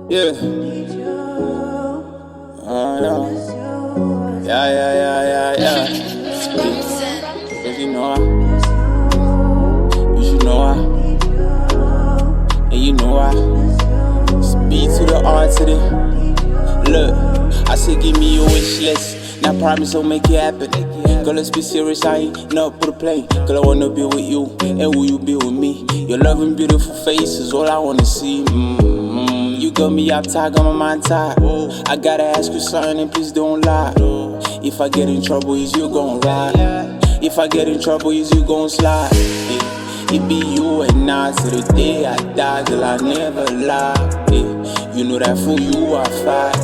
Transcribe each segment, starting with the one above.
Yeah. Yeah. Cause you know you should know and you know Speed to the R to the. Look, I said give me your wish list. Now promise I'll make it happen. Girl, let's be serious, I ain't not put a play. Girl, I wanna be with you, and will you be with me? Your love and beautiful face is all I wanna see. You got me up tight, got my mind tight. I gotta ask you something, and please don't lie. If I get in trouble, is you gon' ride? If I get in trouble, is you gon' slide? It be you and I till the day I die, girl, I never lie. You know that for you I fight.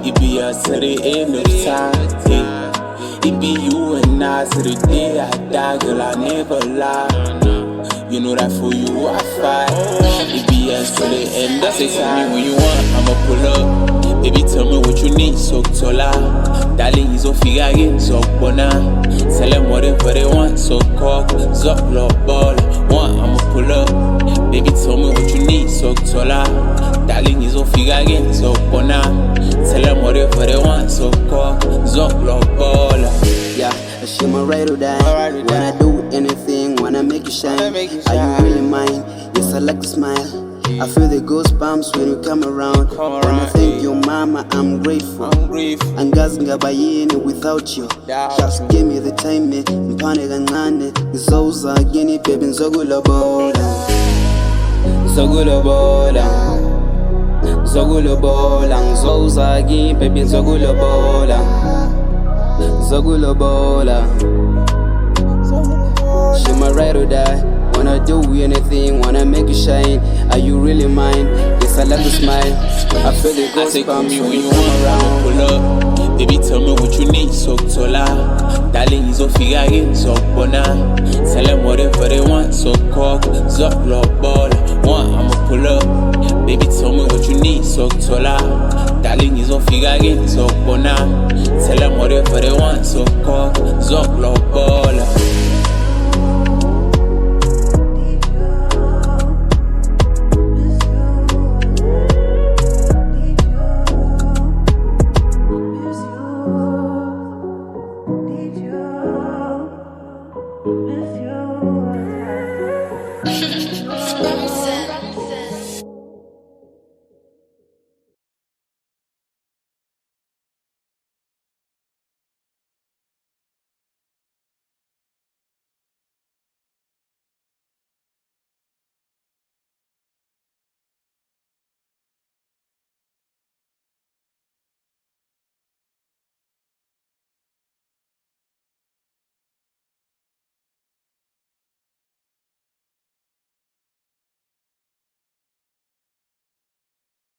It be us till the end of time. It be you and I till the day I die, girl, I never lie. You know that for you I fight. It be us till the end of time. Say tell me when you want, I'ma pull up. Baby, tell me what you need, Ngizok'lobola. Darling, Ngizok'lobola, Ngizok'lobola. Tell them whatever they want, so call Ngizok'lobola. I'ma pull up. Baby, tell me what you need, Ngizok'lobola. Darling, Ngizok'lobola, Ngizok'lobola. Tell them whatever they want, so call Ngizok'lobola. Yeah, she my ride or die. Wanna do anything, wanna make you shine. Are you really mine? Yes, I like to smile. I feel the goosebumps when you come around. When I thank your mama, I'm grateful. Angazingabayini without you. Just give me the time, mpane kancane. Ngizoza kini baby, Ngizok'lobola. Ngizok'lobola. Ngizok'lobola. Ngizoza kini baby, Ngizok'lobola. Ngizok'lobola. She my ride or die. Wanna do anything, wanna make you shine. Are you really mine? Yes, I love to smile. I feel the goosebumps when you come around. Pull up. Baby, tell me what you need, Ngizok'lobola. Darling, Ngizok'lobola, Ngizok'lobola. Tell them whatever they want, so call Ngizok'lobola. I'ma pull up. Baby, tell me what you need, Ngizok'lobola. Darling, Ngizok'lobola, Ngizok'lobola. Tell them whatever they want, so call Ngizok'lobola.